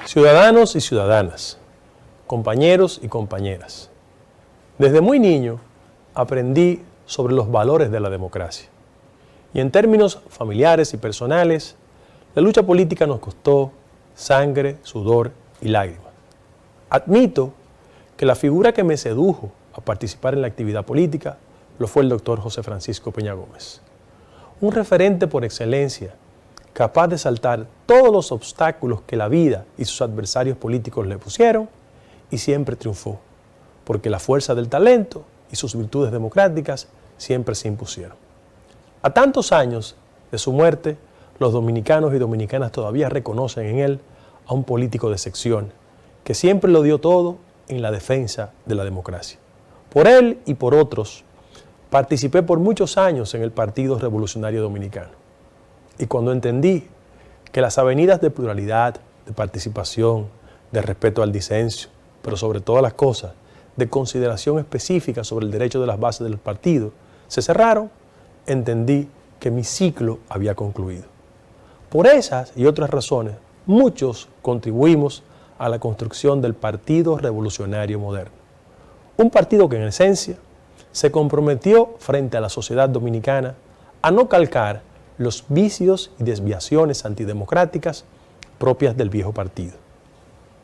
Ciudadanos y ciudadanas, compañeros y compañeras, desde muy niño aprendí sobre los valores de la democracia. Y en términos familiares y personales, la lucha política nos costó sangre, sudor y lágrimas. Admito que la figura que me sedujo a participar en la actividad política lo fue el doctor José Francisco Peña Gómez. Un referente por excelencia, capaz de saltar todos los obstáculos que la vida y sus adversarios políticos le pusieron y siempre triunfó, porque la fuerza del talento y sus virtudes democráticas siempre se impusieron. A tantos años de su muerte, los dominicanos y dominicanas todavía reconocen en él a un político de sección que siempre lo dio todo en la defensa de la democracia. Por él y por otros, participé por muchos años en el Partido Revolucionario Dominicano. Y cuando entendí que las avenidas de pluralidad, de participación, de respeto al disenso, pero sobre todas las cosas, de consideración específica sobre el derecho de las bases del partido, se cerraron, entendí que mi ciclo había concluido. Por esas y otras razones, muchos contribuimos a la construcción del Partido Revolucionario Moderno. Un partido que en esencia se comprometió frente a la sociedad dominicana a no calcar los vicios y desviaciones antidemocráticas propias del viejo partido.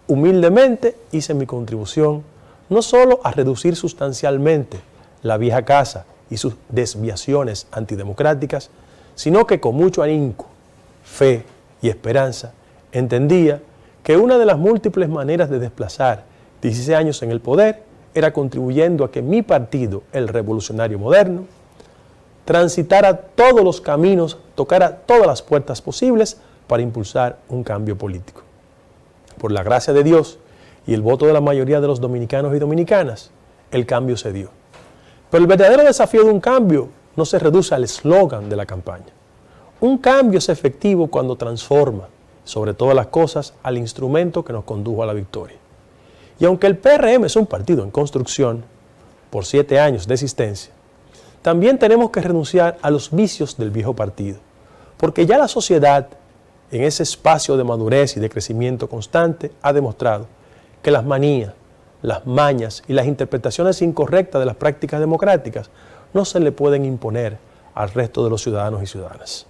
Humildemente hice mi contribución no solo a reducir sustancialmente la vieja casa y sus desviaciones antidemocráticas, sino que con mucho ahínco, fe y esperanza entendía que una de las múltiples maneras de desplazar 16 años en el poder era contribuyendo a que mi partido, el Revolucionario Moderno, transitara todos los caminos, tocara todas las puertas posibles para impulsar un cambio político. Por la gracia de Dios y el voto de la mayoría de los dominicanos y dominicanas, el cambio se dio. Pero el verdadero desafío de un cambio no se reduce al eslogan de la campaña. Un cambio es efectivo cuando transforma, sobre todas las cosas, al instrumento que nos condujo a la victoria. Y aunque el PRM es un partido en construcción, por 7 años de existencia, también tenemos que renunciar a los vicios del viejo partido, porque ya la sociedad, en ese espacio de madurez y de crecimiento constante, ha demostrado que las manías, las mañas y las interpretaciones incorrectas de las prácticas democráticas no se le pueden imponer al resto de los ciudadanos y ciudadanas.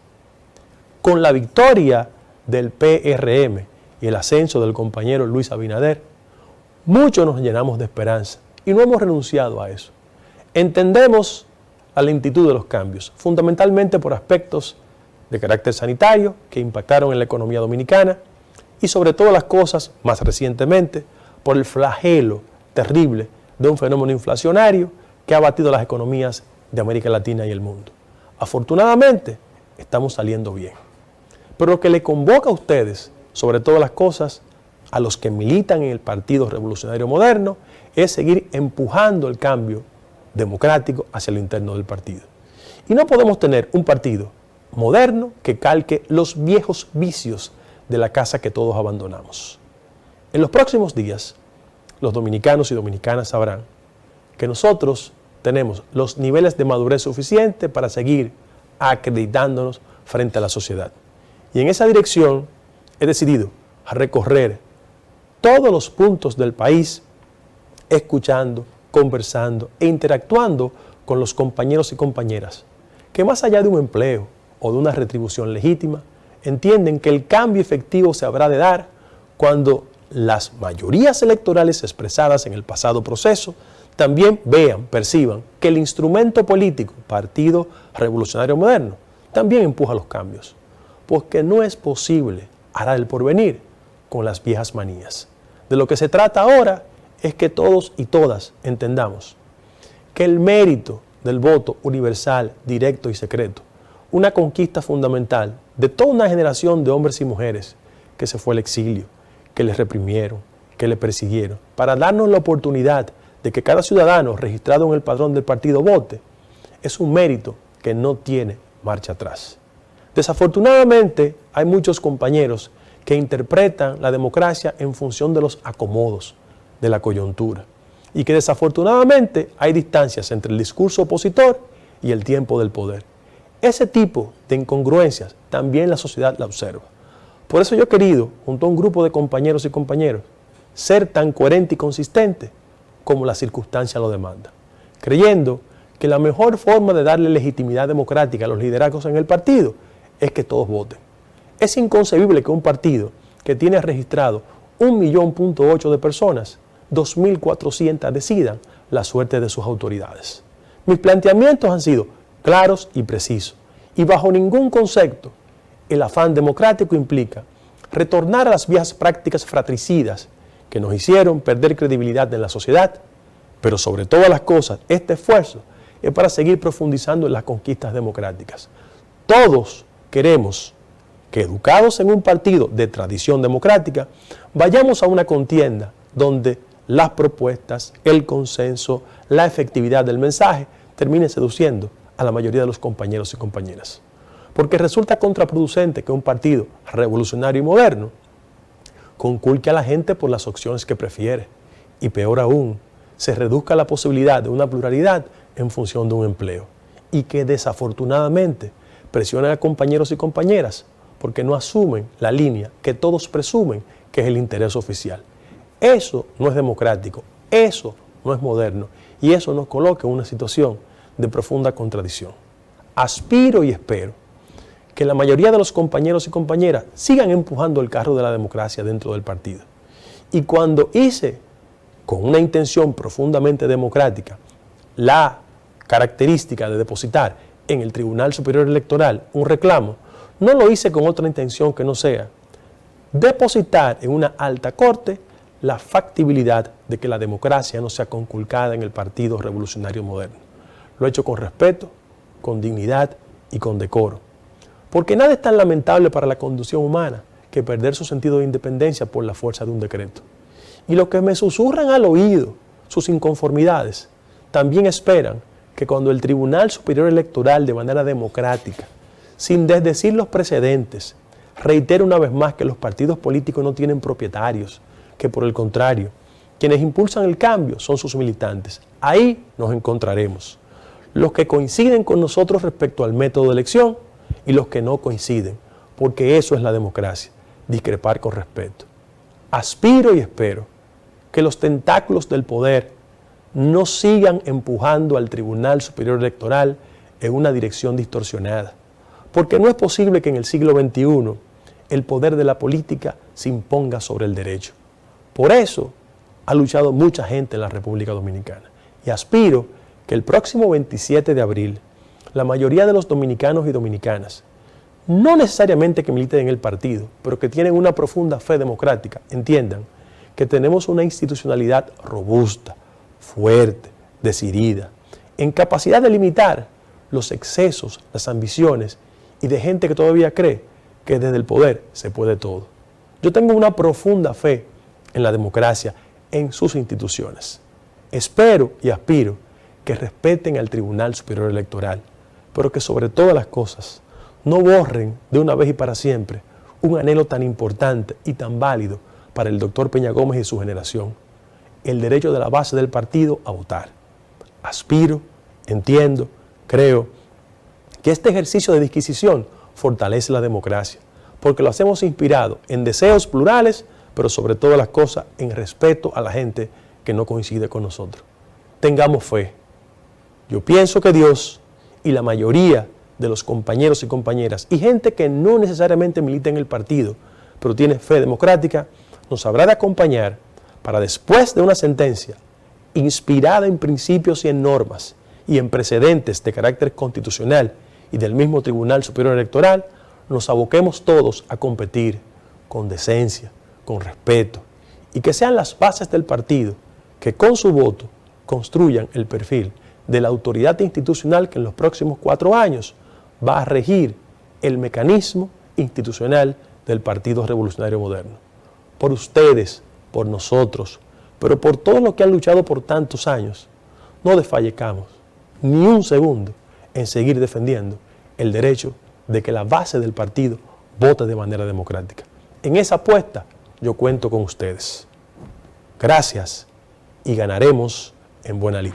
Con la victoria del PRM y el ascenso del compañero Luis Abinader, muchos nos llenamos de esperanza y no hemos renunciado a eso. Entendemos la lentitud de los cambios, fundamentalmente por aspectos de carácter sanitario que impactaron en la economía dominicana y sobre todas las cosas, más recientemente, por el flagelo terrible de un fenómeno inflacionario que ha batido las economías de América Latina y el mundo. Afortunadamente, estamos saliendo bien. Pero lo que le convoca a ustedes, sobre todas las cosas, a los que militan en el Partido Revolucionario Moderno, es seguir empujando el cambio democrático hacia lo interno del partido. Y no podemos tener un partido moderno que calque los viejos vicios de la casa que todos abandonamos. En los próximos días, los dominicanos y dominicanas sabrán que nosotros tenemos los niveles de madurez suficientes para seguir acreditándonos frente a la sociedad. Y en esa dirección he decidido recorrer todos los puntos del país, escuchando, conversando e interactuando con los compañeros y compañeras que más allá de un empleo o de una retribución legítima, entienden que el cambio efectivo se habrá de dar cuando las mayorías electorales expresadas en el pasado proceso también vean, perciban que el instrumento político, Partido Revolucionario Moderno, también empuja los cambios, porque no es posible hará el porvenir con las viejas manías. De lo que se trata ahora es que todos y todas entendamos que el mérito del voto universal, directo y secreto, una conquista fundamental de toda una generación de hombres y mujeres que se fue al exilio, que les reprimieron, que le persiguieron, para darnos la oportunidad de que cada ciudadano registrado en el padrón del partido vote, es un mérito que no tiene marcha atrás. Desafortunadamente, hay muchos compañeros que interpretan la democracia en función de los acomodos, de la coyuntura, y que desafortunadamente hay distancias entre el discurso opositor y el tiempo del poder. Ese tipo de incongruencias también la sociedad la observa. Por eso yo he querido, junto a un grupo de compañeros y compañeras, ser tan coherente y consistente como la circunstancia lo demanda, creyendo que la mejor forma de darle legitimidad democrática a los liderazgos en el partido es que todos voten. Es inconcebible que un partido que tiene registrado 1,8 millones de personas, 2.400 decidan la suerte de sus autoridades. Mis planteamientos han sido claros y precisos, y bajo ningún concepto el afán democrático implica retornar a las viejas prácticas fratricidas que nos hicieron perder credibilidad en la sociedad, pero sobre todas las cosas, este esfuerzo es para seguir profundizando en las conquistas democráticas. Todos queremos que, educados en un partido de tradición democrática, vayamos a una contienda donde las propuestas, el consenso, la efectividad del mensaje termine seduciendo a la mayoría de los compañeros y compañeras. Porque resulta contraproducente que un partido revolucionario y moderno conculque a la gente por las opciones que prefiere, y peor aún, se reduzca la posibilidad de una pluralidad en función de un empleo, y que desafortunadamente presione a compañeros y compañeras porque no asumen la línea que todos presumen que es el interés oficial. Eso no es democrático, eso no es moderno, y eso nos coloca en una situación de profunda contradicción. Aspiro y espero que la mayoría de los compañeros y compañeras sigan empujando el carro de la democracia dentro del partido. Y cuando hice, con una intención profundamente democrática, la característica de depositar en el Tribunal Superior Electoral un reclamo, no lo hice con otra intención que no sea depositar en una alta corte la factibilidad de que la democracia no sea conculcada en el Partido Revolucionario Moderno. Lo he hecho con respeto, con dignidad y con decoro. Porque nada es tan lamentable para la conducción humana que perder su sentido de independencia por la fuerza de un decreto. Y los que me susurran al oído sus inconformidades, también esperan que cuando el Tribunal Superior Electoral, de manera democrática, sin desdecir los precedentes, reitere una vez más que los partidos políticos no tienen propietarios, que por el contrario, quienes impulsan el cambio son sus militantes. Ahí nos encontraremos. Los que coinciden con nosotros respecto al método de elección y los que no coinciden, porque eso es la democracia, discrepar con respeto. Aspiro y espero que los tentáculos del poder no sigan empujando al Tribunal Superior Electoral en una dirección distorsionada, porque no es posible que en el siglo XXI el poder de la política se imponga sobre el derecho. Por eso ha luchado mucha gente en la República Dominicana, y aspiro que el próximo 27 de abril la mayoría de los dominicanos y dominicanas, no necesariamente que militen en el partido, pero que tienen una profunda fe democrática, entiendan que tenemos una institucionalidad robusta, fuerte, decidida, en capacidad de limitar los excesos, las ambiciones y de gente que todavía cree que desde el poder se puede todo. Yo tengo una profunda fe en la democracia, en sus instituciones. Espero y aspiro que respeten al Tribunal Superior Electoral, pero que sobre todas las cosas no borren de una vez y para siempre un anhelo tan importante y tan válido para el doctor Peña Gómez y su generación, el derecho de la base del partido a votar. Aspiro, entiendo, creo que este ejercicio de disquisición fortalece la democracia, porque lo hacemos inspirado en deseos plurales, pero sobre todas las cosas en respeto a la gente que no coincide con nosotros. Tengamos fe. Yo pienso que Dios y la mayoría de los compañeros y compañeras y gente que no necesariamente milita en el partido, pero tiene fe democrática, nos habrá de acompañar para, después de una sentencia inspirada en principios y en normas y en precedentes de carácter constitucional y del mismo Tribunal Superior Electoral, nos aboquemos todos a competir con decencia, con respeto, y que sean las bases del partido que con su voto construyan el perfil de la autoridad institucional que en los próximos 4 años va a regir el mecanismo institucional del Partido Revolucionario Moderno. Por ustedes, por nosotros, pero por todos los que han luchado por tantos años, no desfallezcamos ni un segundo en seguir defendiendo el derecho de que la base del partido vote de manera democrática. En esa apuesta yo cuento con ustedes. Gracias y ganaremos en buena lid.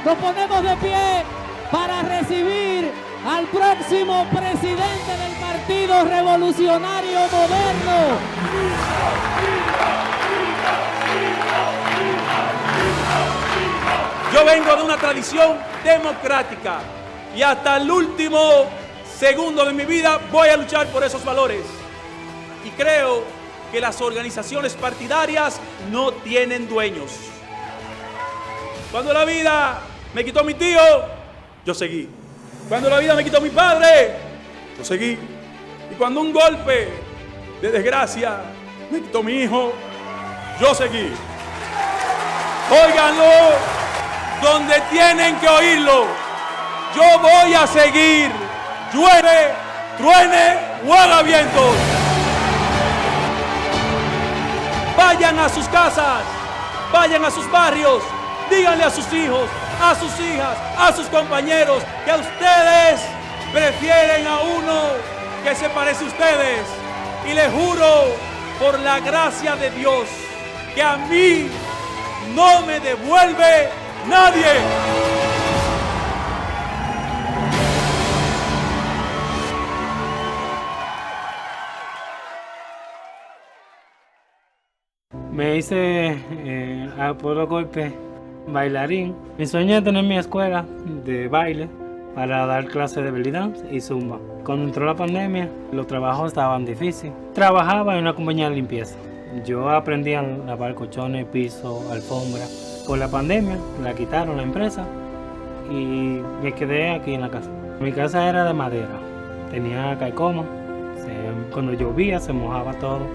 Nos ponemos de pie para recibir al próximo presidente del Partido Revolucionario Moderno. Yo vengo de una tradición democrática y hasta el último segundo de mi vida voy a luchar por esos valores. Y creo que las organizaciones partidarias no tienen dueños. Cuando la vida me quitó mi tío, yo seguí. Cuando la vida me quitó mi padre, yo seguí. Y cuando un golpe de desgracia me quitó mi hijo, yo seguí. Óiganlo donde tienen que oírlo. Yo voy a seguir. Llueve, truene o haga viento. Vayan a sus casas, vayan a sus barrios, díganle a sus hijos, a sus hijas, a sus compañeros que a ustedes prefieren a uno que se parece a ustedes. Y les juro por la gracia de Dios que a mí no me devuelve nadie. Me hice a puro golpe bailarín. Mi sueño es tener mi escuela de baile para dar clases de belly dance y zumba. Cuando entró la pandemia, los trabajos estaban difíciles. Trabajaba en una compañía de limpieza. Yo aprendí a lavar colchones, piso, alfombra. Por la pandemia, la quitaron la empresa y me quedé aquí en la casa. Mi casa era de madera, tenía caicoma, cuando llovía se mojaba todo.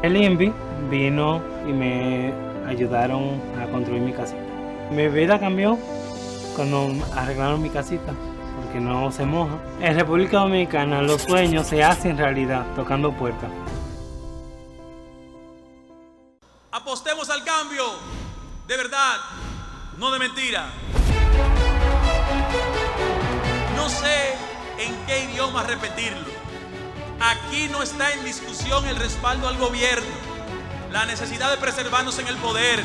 El INVI vino y me ayudaron a construir mi casita. Mi vida cambió cuando arreglaron mi casita, porque no se moja. En República Dominicana los sueños se hacen realidad tocando puertas. Apostemos al cambio, de verdad, no de mentira. No sé en qué idioma repetirlo. Aquí no está en discusión el respaldo al gobierno, la necesidad de preservarnos en el poder.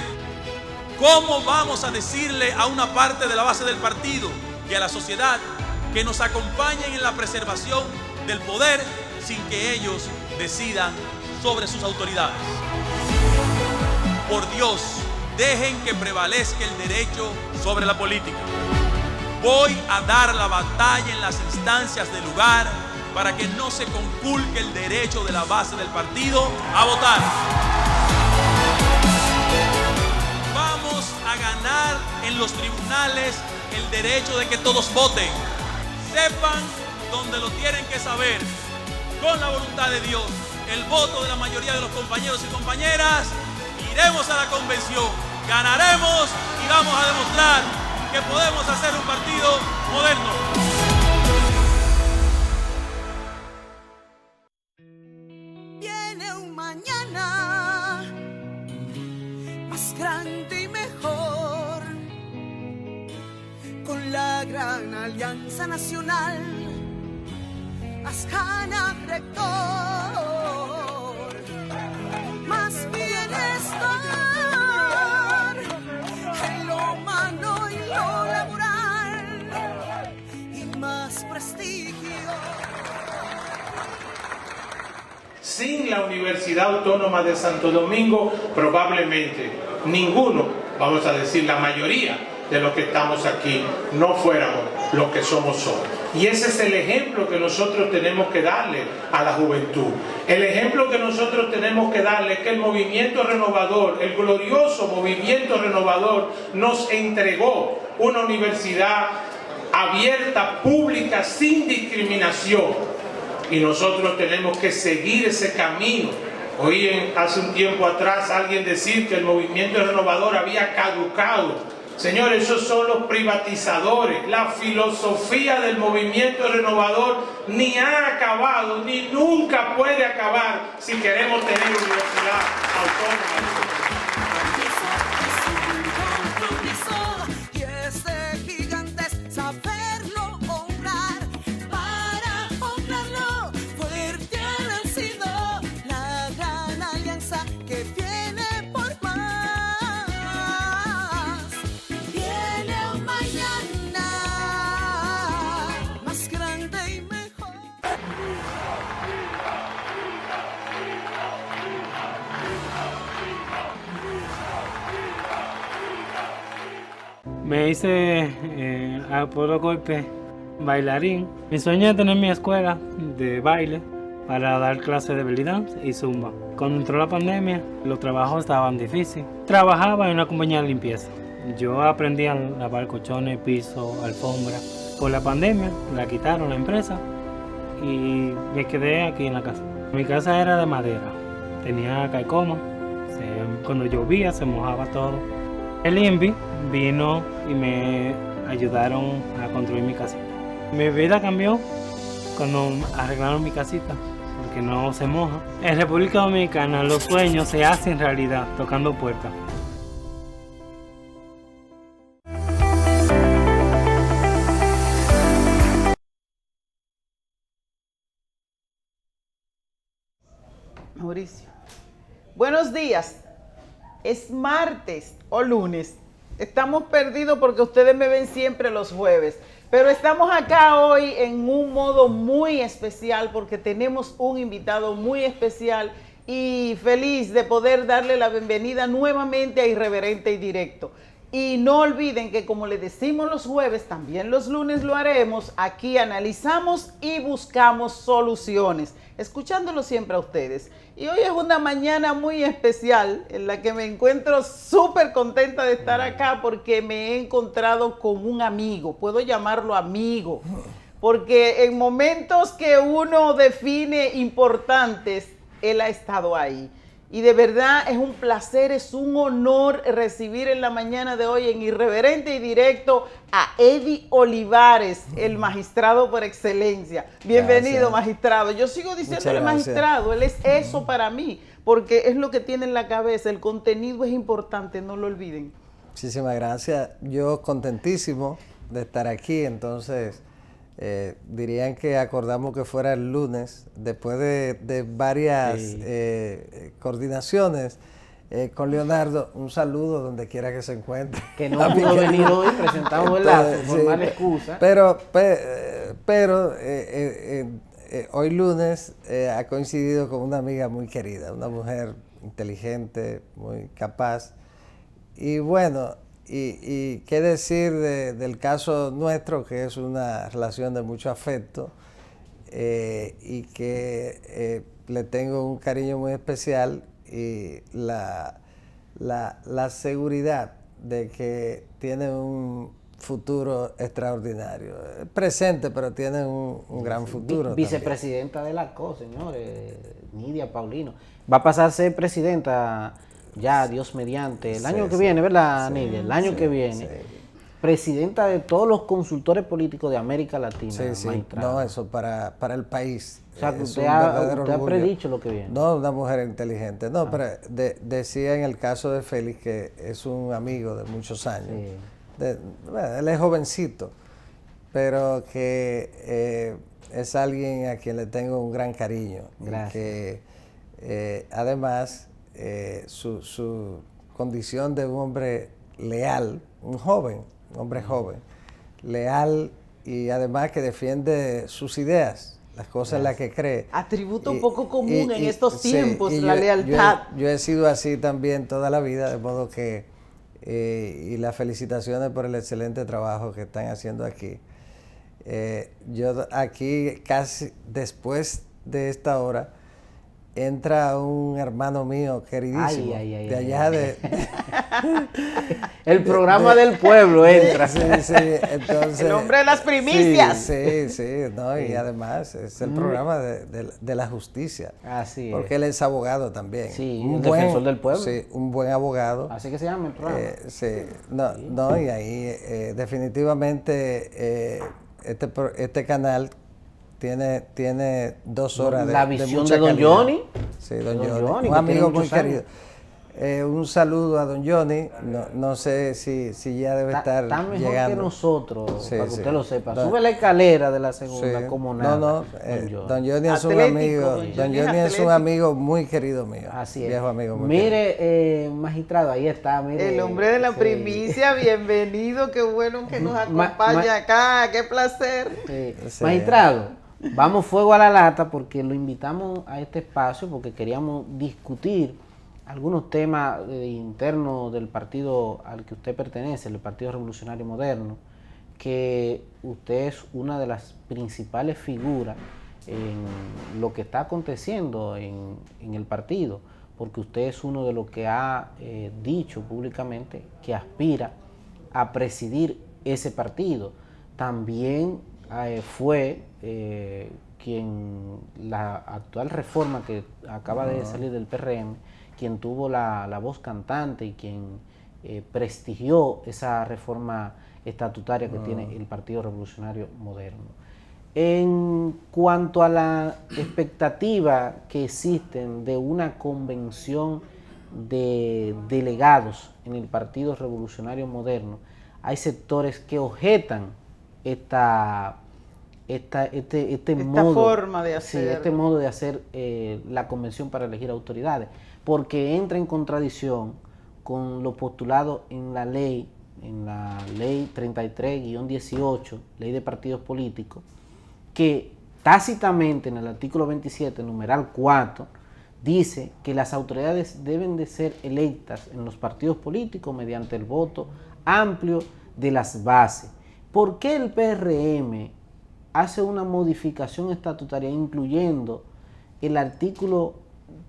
¿Cómo vamos a decirle a una parte de la base del partido y a la sociedad que nos acompañen en la preservación del poder sin que ellos decidan sobre sus autoridades? Por Dios, dejen que prevalezca el derecho sobre la política. Voy a dar la batalla en las instancias del lugar para que no se conculque el derecho de la base del partido a votar. Vamos a ganar en los tribunales el derecho de que todos voten. Sepan donde lo tienen que saber. Con la voluntad de Dios, el voto de la mayoría de los compañeros y compañeras, iremos a la convención, ganaremos y vamos a demostrar que podemos hacer un partido moderno. Grande y mejor, con la gran Alianza Nacional, Ascana rector, más bienestar en lo humano y lo laboral, y más prestigio. Sin la Universidad Autónoma de Santo Domingo, probablemente ninguno, vamos a decir la mayoría de los que estamos aquí, no fuéramos lo que somos hoy. Y ese es el ejemplo que nosotros tenemos que darle a la juventud. El ejemplo que nosotros tenemos que darle es que el movimiento renovador, el glorioso movimiento renovador, nos entregó una universidad abierta, pública, sin discriminación. Y nosotros tenemos que seguir ese camino. Oí hace un tiempo atrás alguien decir que el movimiento renovador había caducado. Señores, esos son los privatizadores. La filosofía del movimiento renovador ni ha acabado, ni nunca puede acabar si queremos tener universidad autónoma. Viene un mañana. Me hice a puro golpe bailarín. Mi sueño es tener mi escuela de baile para dar clases de belly dance y zumba. Cuando entró la pandemia, los trabajos estaban difíciles. Trabajaba en una compañía de limpieza. Yo aprendí a lavar colchones, piso, alfombra. Por la pandemia la quitaron la empresa y me quedé aquí en la casa. Mi casa era de madera, tenía caicoma, cuando llovía se mojaba todo. El INVI vino y me ayudaron a construir mi casita. Mi vida cambió cuando arreglaron mi casita, porque no se moja. En República Dominicana los sueños se hacen realidad tocando puertas. Mauricio. Buenos días. Es martes o lunes. Estamos perdidos porque ustedes me ven siempre los jueves. Pero estamos acá hoy en un modo muy especial porque tenemos un invitado muy especial y feliz de poder darle la bienvenida nuevamente a Irreverente y Directo. Y no olviden que como le decimos los jueves, también los lunes lo haremos. Aquí analizamos y buscamos soluciones, escuchándolo siempre a ustedes. Y hoy es una mañana muy especial en la que me encuentro súper contenta de estar acá porque me he encontrado con un amigo, puedo llamarlo amigo, porque en momentos que uno define importantes, él ha estado ahí. Y de verdad es un placer, es un honor recibir en la mañana de hoy en Irreverente y Directo a Eddie Olivares, el magistrado por excelencia. Bienvenido, magistrado. Yo sigo diciéndole magistrado, él es eso para mí, porque es lo que tiene en la cabeza, el contenido es importante, no lo olviden. Muchísimas gracias. Yo contentísimo de estar aquí, entonces dirían que acordamos que fuera el lunes, después de varias coordinaciones con Leonardo. Un saludo donde quiera que se encuentre. Que no pudo venir hoy, presentamos el formal excusa. Pero hoy lunes ha coincidido con una amiga muy querida, una mujer inteligente, muy capaz. Y bueno, y qué decir del caso nuestro, que es una relación de mucho afecto y que le tengo un cariño muy especial, y la seguridad de que tiene un futuro extraordinario. Es presente, pero tiene un gran futuro. Vicepresidenta de la CO, señores, Nidia Paulino. Va a pasar a ser presidenta ya, Dios mediante, el año que viene, ¿verdad, Nidia? El año que viene. Presidenta de todos los consultores políticos de América Latina. No, eso para el país. O sea, que usted ha predicho lo que viene. No, una mujer inteligente. No, pero decía en el caso de Félix, que es un amigo de muchos años. Él es jovencito, pero que es alguien a quien le tengo un gran cariño. Gracias. Y que además su condición de un hombre leal, un hombre joven, leal, y además que defiende sus ideas, las cosas en las que cree. Atributo un poco común en estos tiempos, la lealtad. Yo he sido así también toda la vida, de modo que, y las felicitaciones por el excelente trabajo que están haciendo aquí. Yo aquí, casi después de esta hora, entra un hermano mío queridísimo, de allá de... El programa del pueblo entra. Sí, entonces... El hombre de las primicias. Sí, no, y además es el programa de la justicia. Así es. Porque él es abogado también. Sí, un defensor del pueblo. Sí, un buen abogado. Así que se llama el programa. No, y ahí definitivamente este canal tiene 2 horas la visión de Don Johnny. Sí, Don Johnny, un amigo muy querido. Un saludo a Don Johnny. No sé si ya debe estar llegando. Está mejor que nosotros, para que usted lo sepa. No. Sube la escalera de la segunda como nada. Don Johnny es un amigo. Don Johnny es un amigo muy querido mío. Así es. Viejo amigo muy querido. Magistrado, ahí está. Mire, el hombre de la primicia, bienvenido. Qué bueno que nos acompaña acá. Qué placer. Magistrado, vamos fuego a la lata porque lo invitamos a este espacio porque queríamos discutir algunos temas internos del partido al que usted pertenece, el Partido Revolucionario Moderno, que usted es una de las principales figuras en lo que está aconteciendo en el partido, porque usted es uno de los que ha dicho públicamente que aspira a presidir ese partido. También fue quien la actual reforma que acaba de salir del PRM, quien tuvo la voz cantante y quien prestigió esa reforma estatutaria que tiene el Partido Revolucionario Moderno. En cuanto a la expectativa que existen de una convención de delegados en el Partido Revolucionario Moderno, hay sectores que objetan esta forma de hacer, este modo de hacer la convención para elegir autoridades, porque entra en contradicción con lo postulado en la ley 33-18, ley de partidos políticos, que tácitamente en el artículo 27, numeral 4, dice que las autoridades deben de ser electas en los partidos políticos mediante el voto amplio de las bases. ¿Por qué el PRM hace una modificación estatutaria incluyendo el artículo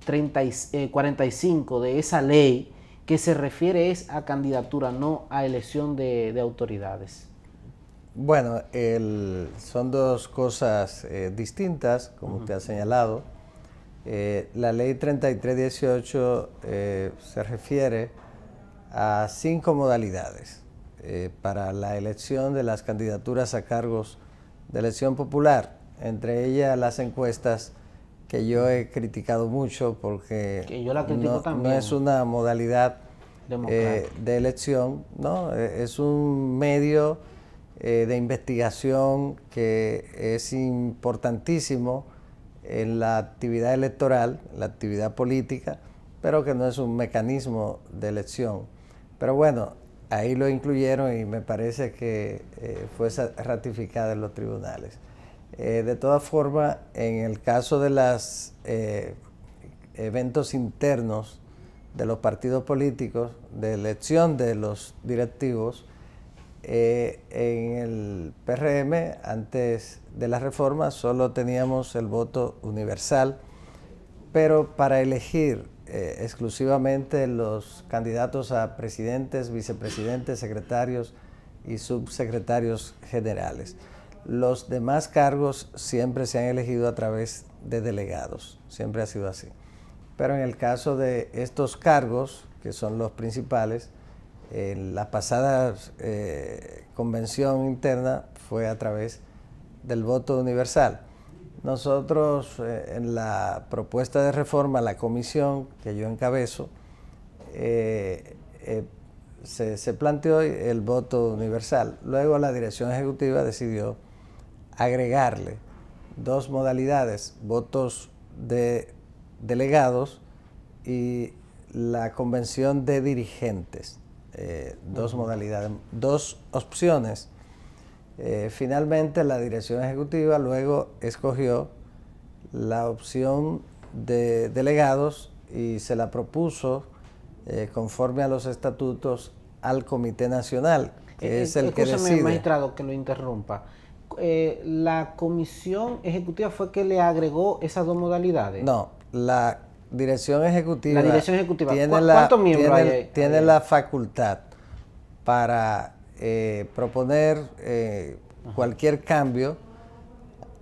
45 de esa ley que se refiere a candidatura, no a elección de autoridades? Bueno, son dos cosas distintas, como usted ha señalado. La ley 33-18 se refiere a 5 modalidades para la elección de las candidaturas a cargos de elección popular, entre ellas las encuestas, que yo he criticado mucho porque no es una modalidad de elección, ¿no? Es un medio de investigación que es importantísimo en la actividad electoral, la actividad política, pero que no es un mecanismo de elección. Pero bueno, ahí lo incluyeron y me parece que fue ratificada en los tribunales. De todas formas, en el caso de los eventos internos de los partidos políticos, de elección de los directivos, en el PRM, antes de la reforma, solo teníamos el voto universal, pero para elegir exclusivamente los candidatos a presidentes, vicepresidentes, secretarios y subsecretarios generales. Los demás cargos siempre se han elegido a través de delegados, siempre ha sido así. Pero en el caso de estos cargos, que son los principales, en la pasada convención interna fue a través del voto universal. Nosotros en la propuesta de reforma, la comisión que yo encabezo, se planteó el voto universal. Luego la dirección ejecutiva decidió agregarle 2 modalidades, votos de delegados y la convención de dirigentes. 2 modalidades, 2 opciones. Finalmente la dirección ejecutiva luego escogió la opción de delegados y se la propuso conforme a los estatutos al Comité Nacional, que es el que decide. Magistrado, que lo interrumpa. ¿La comisión ejecutiva fue que le agregó esas 2 modalidades? No, la dirección ejecutiva, tiene ¿cuántos miembros hay? Tiene la facultad para proponer cualquier cambio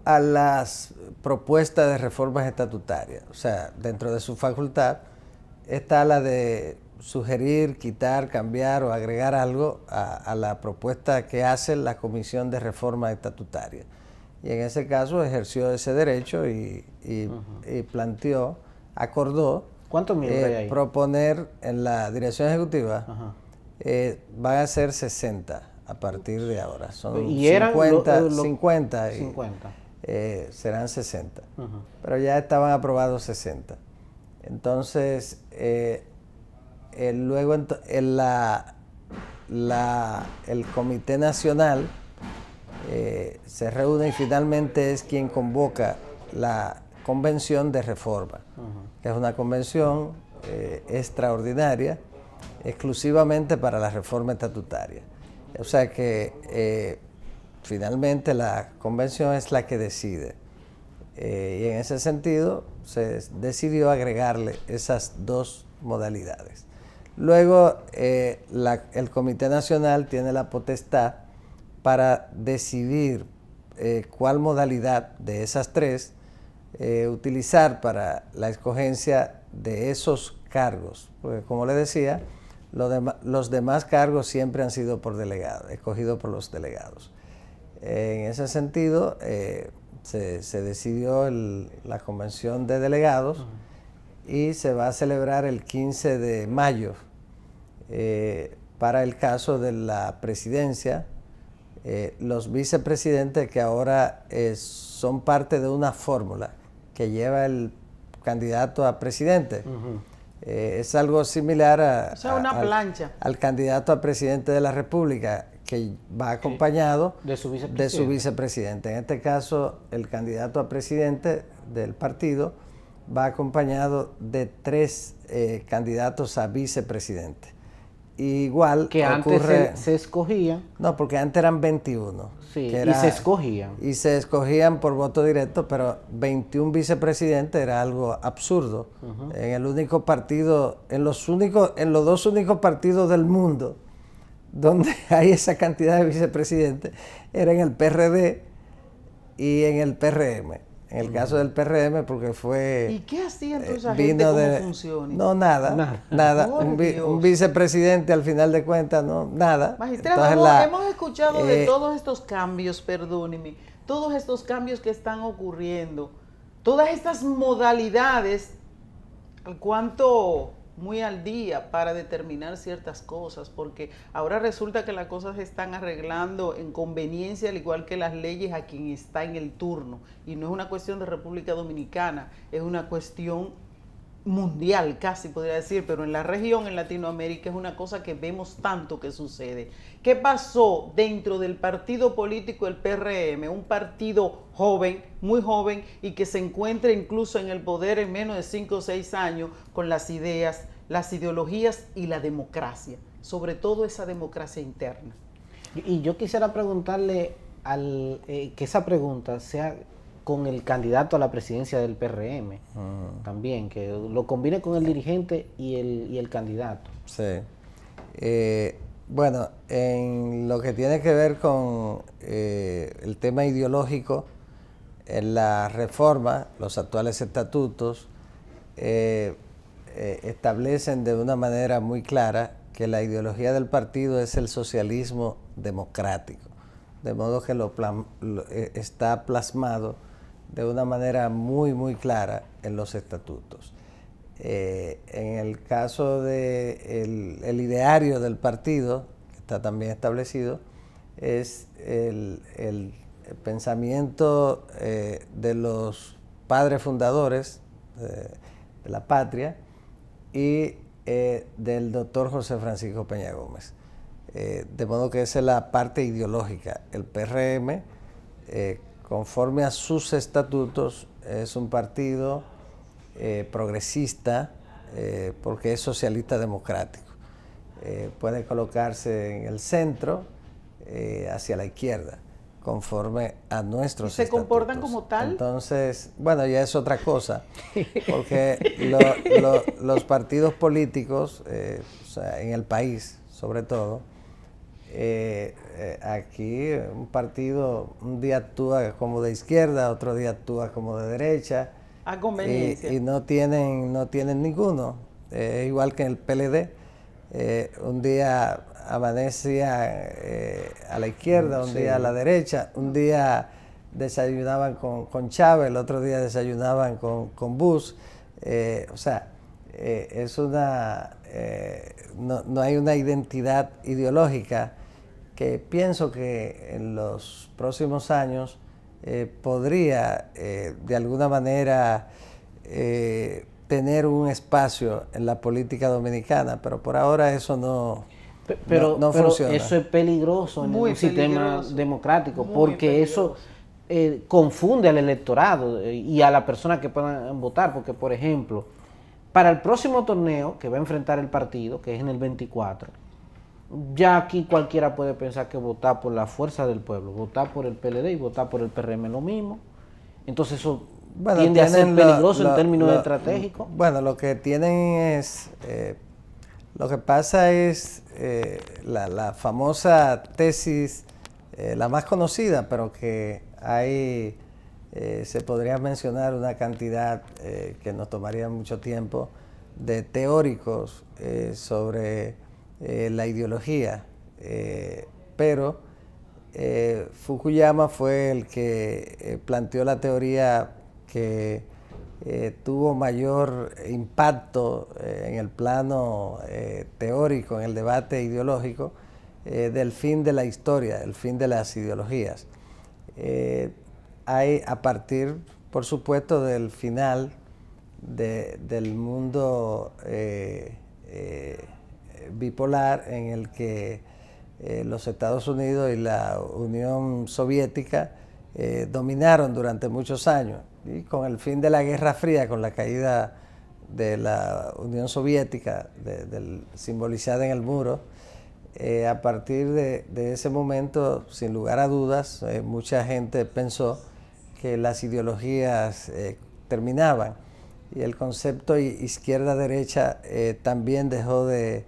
a las propuestas de reformas estatutarias. O sea, dentro de su facultad está la de sugerir, quitar, cambiar o agregar algo a la propuesta que hace la Comisión de Reforma Estatutaria. Y en ese caso ejerció ese derecho y planteó, acordó ¿cuántos miembros hay ahí? Proponer en la dirección ejecutiva, van a ser 60 a partir de ahora. Son 50 serán 60. Pero ya estaban aprobados 60. Entonces, luego el Comité Nacional se reúne y finalmente es quien convoca la convención de reforma, que es una convención extraordinaria exclusivamente para la reforma estatutaria. O sea que finalmente la convención es la que decide. Y en ese sentido se decidió agregarle esas dos modalidades. Luego el Comité Nacional tiene la potestad para decidir cuál modalidad de esas tres utilizar para la escogencia de esos cargos. Porque como le decía, los demás cargos siempre han sido por delegados, escogidos por los delegados. En ese sentido, se decidió la convención de delegados y se va a celebrar el 15 de mayo para el caso de la presidencia, los vicepresidentes que ahora son parte de una fórmula que lleva el candidato a presidente. Es algo similar al candidato a presidente de la República, que va acompañado de su vicepresidente. En este caso, el candidato a presidente del partido va acompañado de 3 candidatos a vicepresidente. Igual que ocurre, antes se escogían. No, porque antes eran 21. Sí, y se escogían. Y se escogían por voto directo, pero 21 vicepresidentes era algo absurdo. En el único partido, en los dos únicos partidos del mundo donde hay esa cantidad de vicepresidentes, era en el PRD y en el PRM. En el caso del PRM, porque fue... ¿Y qué hacía entonces esa gente? ¿Cómo funciona? No, nada. Un vicepresidente, al final de cuentas, no, nada. Magistrado, hemos escuchado de todos estos cambios, perdóneme, todos estos cambios que están ocurriendo, todas estas modalidades, al cuanto muy al día para determinar ciertas cosas, porque ahora resulta que las cosas se están arreglando en conveniencia, al igual que las leyes, a quien está en el turno. Y no es una cuestión de República Dominicana, es una cuestión mundial, casi podría decir, pero en la región, en Latinoamérica, es una cosa que vemos tanto que sucede. ¿Qué pasó dentro del partido político, el PRM, un partido joven, muy joven, y que se encuentra incluso en el poder en menos de 5 o 6 años, con las ideas, las ideologías y la democracia, sobre todo esa democracia interna? Y yo quisiera preguntarle que esa pregunta sea con el candidato a la presidencia del PRM, también, que lo combine con el dirigente y el candidato. Sí. Bueno, en lo que tiene que ver con el tema ideológico, en la reforma, los actuales estatutos establecen de una manera muy clara que la ideología del partido es el socialismo democrático, de modo que está plasmado de una manera muy, muy clara en los estatutos. En el caso del ideario del partido, que está también establecido, es el pensamiento de los padres fundadores de la patria y del doctor José Francisco Peña Gómez. De modo que esa es la parte ideológica. El PRM, conforme a sus estatutos, es un partido progresista, porque es socialista democrático. Puede colocarse en el centro, hacia la izquierda, conforme a nuestros estatutos. ¿Y se comportan estatutos como tal? Entonces, bueno, ya es otra cosa, porque los partidos políticos, o sea, en el país, sobre todo, aquí un partido un día actúa como de izquierda, otro día actúa como de derecha, a conveniencia, y no tienen ninguno. Igual que en el PLD, un día amanecía a la izquierda, un día a la derecha, un día desayunaban con Chávez, el otro día desayunaban con Bush. O sea, es no hay una identidad ideológica que pienso que en los próximos años podría de alguna manera tener un espacio en la política dominicana, pero por ahora eso no funciona. Eso es peligroso en un sistema democrático, porque eso confunde al electorado y a las personas que puedan votar, porque por ejemplo, para el próximo torneo que va a enfrentar el partido, que es en el 24, ya aquí cualquiera puede pensar que votar por la fuerza del pueblo, votar por el PLD y votar por el PRM es lo mismo. Entonces eso tiende a ser peligroso en términos estratégicos. Bueno, lo que tienen es, lo que pasa es la famosa tesis, la más conocida, pero que hay, se podría mencionar una cantidad que nos tomaría mucho tiempo, de teóricos sobre la ideología, pero Fukuyama fue el que planteó la teoría que tuvo mayor impacto en el plano teórico, en el debate ideológico, del fin de la historia, el fin de las ideologías. Hay, a partir, por supuesto, del final del mundo bipolar, en el que los Estados Unidos y la Unión Soviética dominaron durante muchos años, y con el fin de la Guerra Fría, con la caída de la Unión Soviética, simbolizada en el muro, a partir de ese momento, sin lugar a dudas, mucha gente pensó que las ideologías terminaban, y el concepto izquierda-derecha también dejó de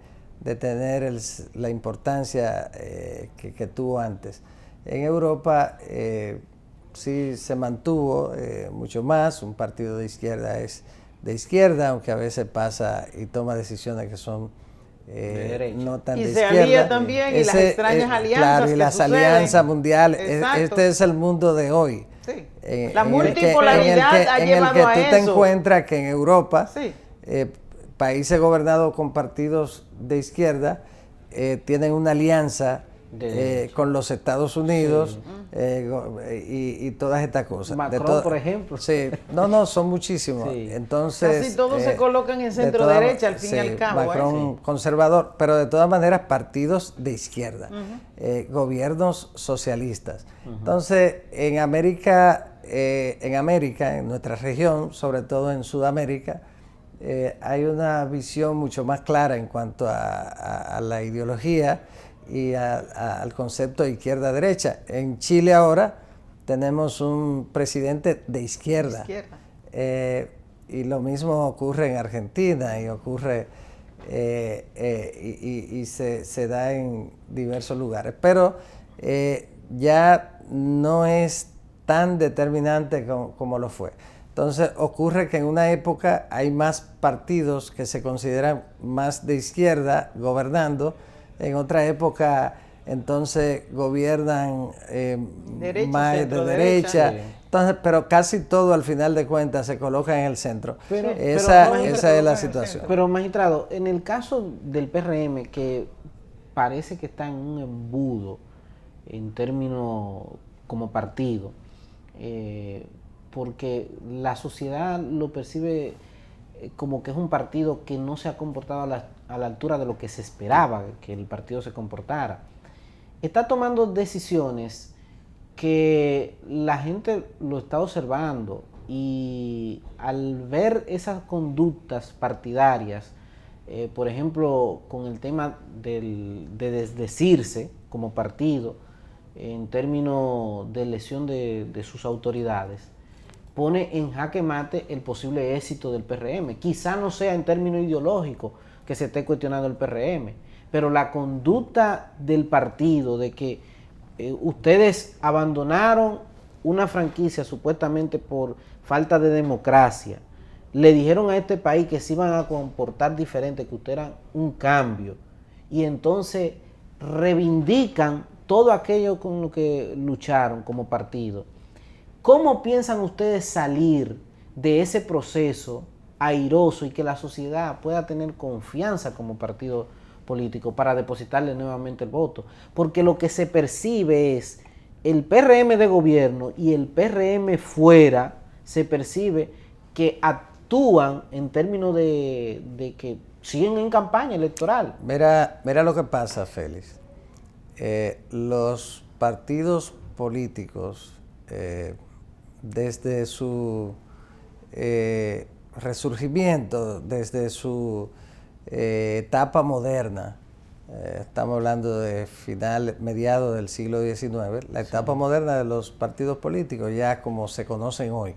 tener la importancia que tuvo antes. En Europa sí se mantuvo mucho más. Un partido de izquierda es de izquierda, aunque a veces pasa y toma decisiones que son no tan de izquierda. Y se alía también, y las extrañas alianzas. Claro, y las alianzas mundiales. Este es el mundo de hoy. Sí. La multipolaridad ha llevado a eso. En el que tú te encuentras que en Europa, sí, países gobernados con partidos de izquierda tienen una alianza con los Estados Unidos, sí, y todas estas cosas. Macron, por ejemplo. Sí, no, son muchísimos. Sí. Entonces, casi todos se colocan en centro derecha, al fin y al cabo. Macron conservador, pero de todas maneras partidos de izquierda, gobiernos socialistas. Entonces, en América, en nuestra región, sobre todo en Sudamérica, hay una visión mucho más clara en cuanto a la ideología y al concepto de izquierda-derecha. En Chile ahora tenemos un presidente de izquierda. Y lo mismo ocurre en Argentina y ocurre y se da en diversos lugares. Pero ya no es tan determinante como lo fue. Entonces ocurre que en una época hay más partidos que se consideran más de izquierda gobernando, en otra época entonces gobiernan más de derecha. Sí. Entonces, pero casi todo al final de cuentas se coloca en el centro. Esa es la situación. Pero magistrado, en el caso del PRM, que parece que está en un embudo en términos como partido, porque la sociedad lo percibe como que es un partido que no se ha comportado a la altura de lo que se esperaba que el partido se comportara. Está tomando decisiones que la gente lo está observando, y al ver esas conductas partidarias, por ejemplo, con el tema de desdecirse como partido en términos de lesión de sus autoridades, pone en jaque mate el posible éxito del PRM. Quizá no sea en términos ideológicos que se esté cuestionando el PRM, pero la conducta del partido de que ustedes abandonaron una franquicia supuestamente por falta de democracia, le dijeron a este país que se iban a comportar diferente, que ustedes eran un cambio, y entonces reivindican todo aquello con lo que lucharon como partido. ¿Cómo piensan ustedes salir de ese proceso airoso y que la sociedad pueda tener confianza como partido político para depositarle nuevamente el voto? Porque lo que se percibe es el PRM de gobierno y el PRM fuera, se percibe que actúan en términos de que siguen en campaña electoral. Mira lo que pasa, Félix. Los partidos políticos, desde su resurgimiento desde su etapa moderna. Estamos hablando de mediados del siglo XIX, la etapa moderna de los partidos políticos, ya como se conocen hoy.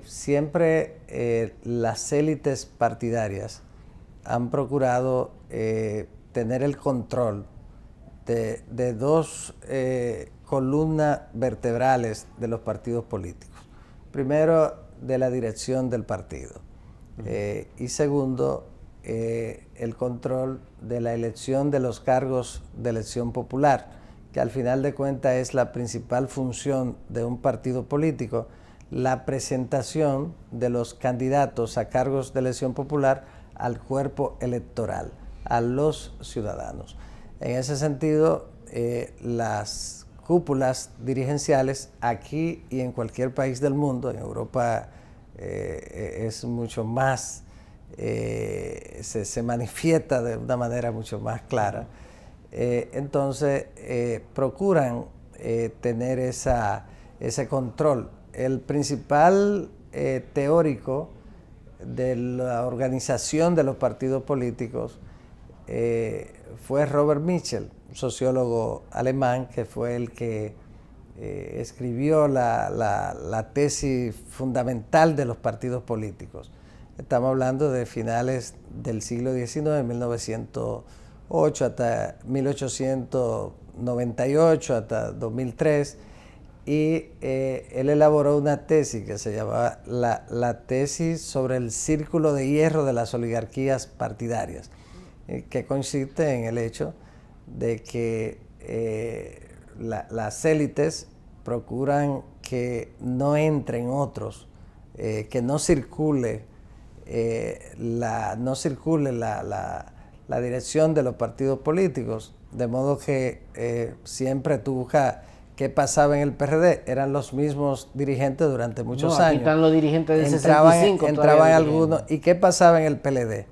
Siempre las élites partidarias han procurado tener el control de dos columnas vertebrales de los partidos políticos. Primero, de la dirección del partido. Y segundo, el control de la elección de los cargos de elección popular, que al final de cuentas es la principal función de un partido político, la presentación de los candidatos a cargos de elección popular al cuerpo electoral, a los ciudadanos. En ese sentido, las cúpulas dirigenciales aquí y en cualquier país del mundo, en Europa es mucho más, se manifiesta de una manera mucho más clara, entonces procuran tener ese control. El principal teórico de la organización de los partidos políticos fue Robert Michel, un sociólogo alemán que fue el que escribió la tesis fundamental de los partidos políticos. Estamos hablando de finales del siglo XIX, 1908 hasta 1898, hasta 2003, y él elaboró una tesis que se llamaba la tesis sobre el círculo de hierro de las oligarquías partidarias, que consiste en el hecho de que las élites procuran que no entren otros, que no circule la dirección de los partidos políticos, de modo que siempre tú buscas qué pasaba en el PRD, eran los mismos dirigentes durante muchos años. Están los dirigentes de entraban algunos, ¿y qué pasaba en el PLD?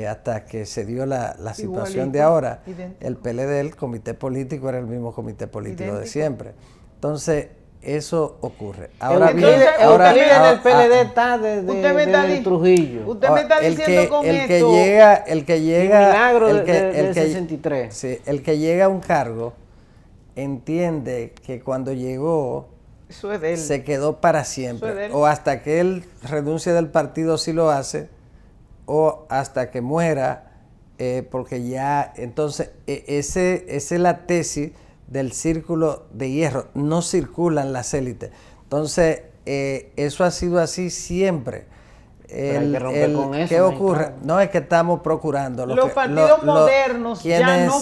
Hasta que se dio la situación de ahora. Idéntico. El PLD, el comité político, era el mismo comité político de siempre. Entonces, eso ocurre. Ahora bien, el PLD está desde Trujillo. Usted me está diciendo con el esto. El que llega del 63. Sí, el que llega a un cargo entiende que cuando llegó eso es de él. Se quedó para siempre. O hasta que él renuncie del partido si lo hace, o hasta que muera, porque ya, entonces, esa es la tesis del círculo de hierro, no circulan las élites. Entonces, eso ha sido así siempre. Hay que romper con eso. ¿Qué ocurre? No es que estamos procurando. Los partidos modernos ya no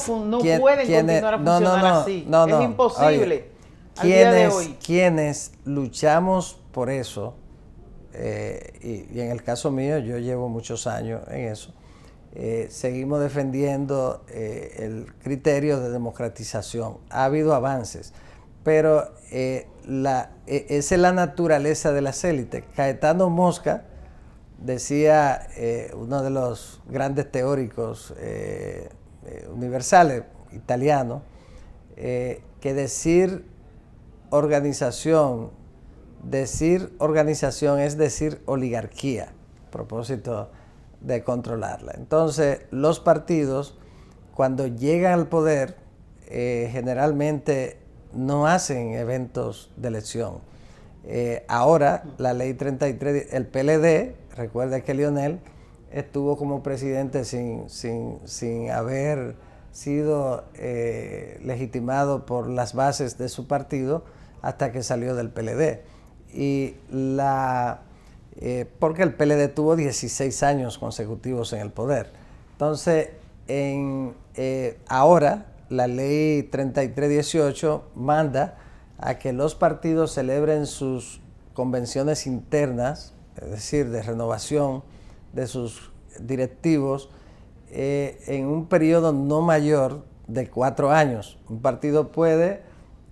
pueden continuar a funcionar así. Es imposible. Oye, al día de hoy. Quienes luchamos por eso, y en el caso mío, yo llevo muchos años en eso, seguimos defendiendo el criterio de democratización. Ha habido avances, pero esa es la naturaleza de las élites. Caetano Mosca decía, uno de los grandes teóricos universales italianos, que decir organización es decir oligarquía, a propósito de controlarla. Entonces, los partidos, cuando llegan al poder, generalmente no hacen eventos de elección. Ahora, la ley 33, el PLD, recuerda que Lionel estuvo como presidente sin haber sido legitimado por las bases de su partido hasta que salió del PLD. Porque el PLD tuvo 16 años consecutivos en el poder. Entonces, ahora la ley 3318 manda a que los partidos celebren sus convenciones internas, es decir, de renovación de sus directivos, en un periodo no mayor de 4 años. Un partido puede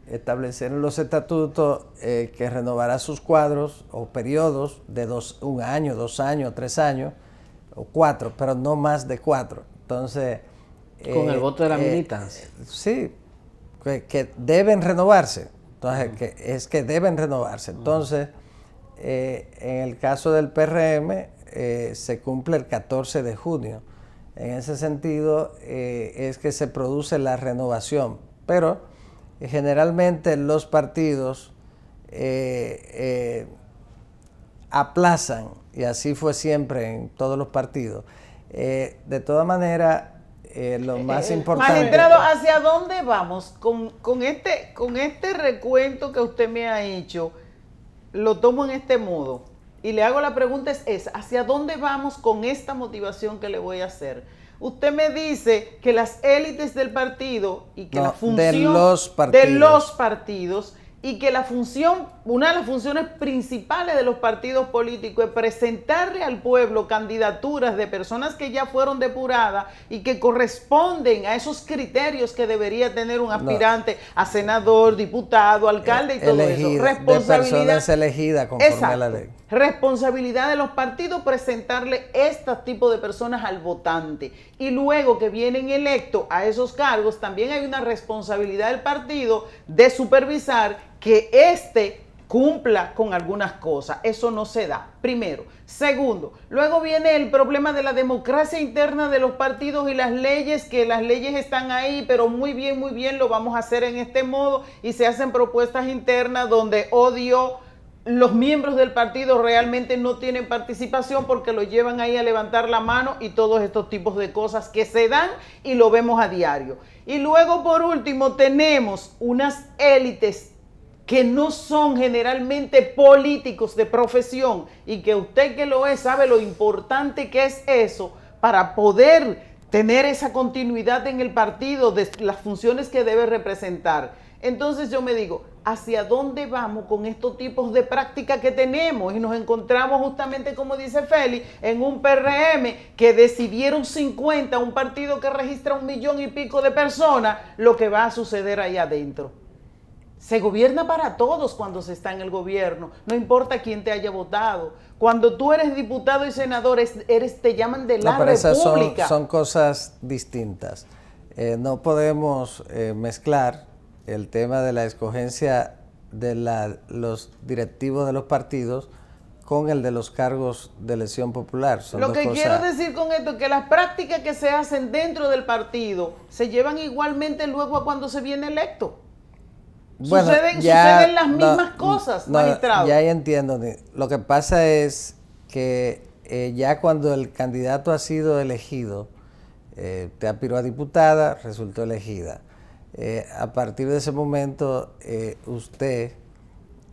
establecer en los estatutos que renovará sus cuadros o periodos de 1 año, 2 años, 3 años o 4, pero no más de 4. Entonces, con el voto de la militancia. Sí, que deben renovarse. Entonces, que deben renovarse. Entonces, en el caso del PRM se cumple el 14 de junio. En ese sentido es que se produce la renovación, pero generalmente los partidos aplazan, y así fue siempre en todos los partidos. De todas maneras, lo más importante... Magistrado, ¿hacia dónde vamos? Con este recuento que usted me ha hecho, lo tomo en este modo. Y le hago la pregunta es ¿hacia dónde vamos con esta motivación que le voy a hacer? Usted me dice que las élites del partido y que la función de los partidos y que una de las funciones principales de los partidos políticos es presentarle al pueblo candidaturas de personas que ya fueron depuradas y que corresponden a esos criterios que debería tener un aspirante a senador, diputado, alcalde y todo eso. Responsabilidad de personas elegidas conforme a la ley. Responsabilidad de los partidos presentarle este tipo de personas al votante. Y luego que vienen electos a esos cargos, también hay una responsabilidad del partido de supervisar que cumpla con algunas cosas. Eso no se da, primero. Segundo, luego viene el problema de la democracia interna de los partidos y las leyes, que las leyes están ahí, pero muy bien, lo vamos a hacer en este modo, y se hacen propuestas internas donde los miembros del partido realmente no tienen participación porque lo llevan ahí a levantar la mano y todos estos tipos de cosas que se dan y lo vemos a diario. Y luego, por último, tenemos unas élites que no son generalmente políticos de profesión y que usted que lo es sabe lo importante que es eso para poder tener esa continuidad en el partido de las funciones que debe representar. Entonces yo me digo, ¿hacia dónde vamos con estos tipos de prácticas que tenemos? Y nos encontramos justamente, como dice Félix, en un PRM que decidieron 50, un partido que registra 1 millón y pico de personas, lo que va a suceder ahí adentro. Se gobierna para todos cuando se está en el gobierno, no importa quién te haya votado. Cuando tú eres diputado y senador, te llaman de la República. Son cosas distintas. No podemos mezclar el tema de la escogencia de los directivos de los partidos con el de los cargos de elección popular. Lo que quiero decir con esto es que las prácticas que se hacen dentro del partido se llevan igualmente luego a cuando se viene electo. Bueno, suceden las mismas cosas, magistrado. Ya entiendo. Lo que pasa es que ya cuando el candidato ha sido elegido, te aspiró a diputada, resultó elegida. A partir de ese momento, usted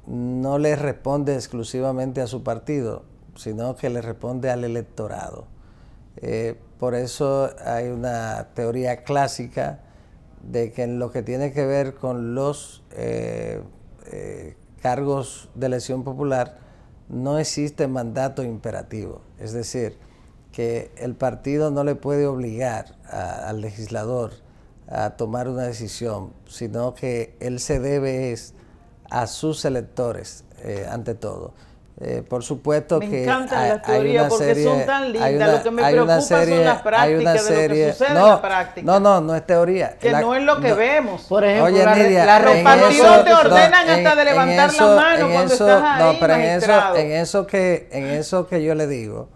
no le responde exclusivamente a su partido, sino que le responde al electorado. Por eso hay una teoría clásica de que en lo que tiene que ver con los cargos de elección popular no existe mandato imperativo. Es decir, que el partido no le puede obligar al legislador a tomar una decisión, sino que él se debe a sus electores ante todo. Por supuesto que me encantan las teorías porque son tan lindas. Lo que me preocupa son las prácticas de lo que sucede en la práctica. No es teoría. Que no es lo que vemos. Por ejemplo, Nidia, los partidos te ordenan hasta de levantar la mano cuando estás ahí, pero magistrado. en eso que yo le digo,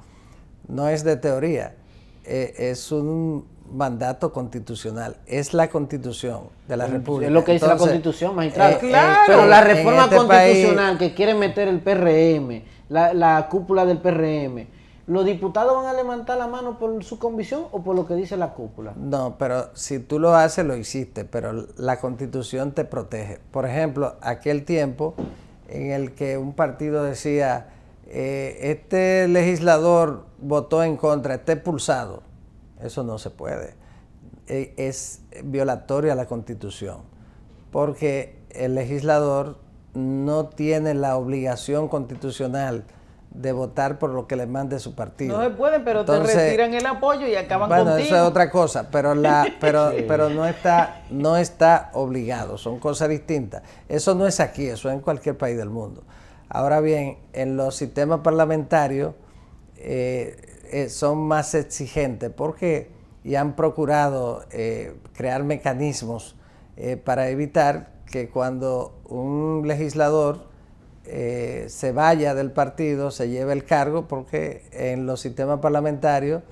no es de teoría. Es un mandato constitucional, es la Constitución de la República. Es lo que dice la Constitución, magistrado. Claro. Pero la reforma constitucional que quiere meter el PRM, la cúpula del PRM, ¿los diputados van a levantar la mano por su convicción o por lo que dice la cúpula? No, pero si tú lo haces, lo hiciste, pero la Constitución te protege. Por ejemplo, aquel tiempo en el que un partido decía, este legislador votó en contra, está expulsado. Eso no se puede. Es violatorio a la Constitución, porque el legislador no tiene la obligación constitucional de votar por lo que le mande su partido. No se puede, pero entonces, te retiran el apoyo y acaban contigo. Bueno, eso es otra cosa, pero no está obligado, son cosas distintas. Eso no es aquí, eso es en cualquier país del mundo. Ahora bien, en los sistemas parlamentarios son más exigentes porque ya han procurado crear mecanismos para evitar que cuando un legislador se vaya del partido, se lleve el cargo, porque en los sistemas parlamentarios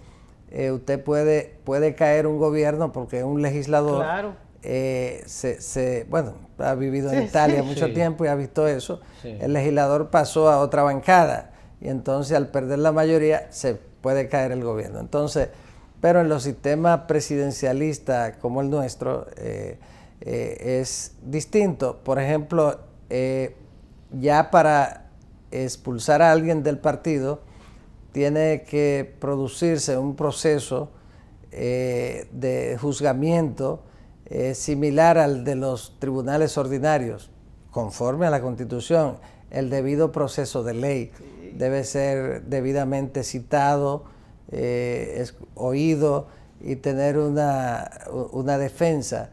usted puede caer un gobierno porque un legislador Claro. bueno, ha vivido en Italia mucho sí. tiempo y ha visto eso. Sí. El legislador pasó a otra bancada y entonces al perder la mayoría se puede caer el gobierno. Entonces, pero en los sistemas presidencialistas como el nuestro es distinto. Por ejemplo, ya para expulsar a alguien del partido tiene que producirse un proceso de juzgamiento similar al de los tribunales ordinarios, conforme a la Constitución. El debido proceso de ley debe ser debidamente citado, oído y tener una defensa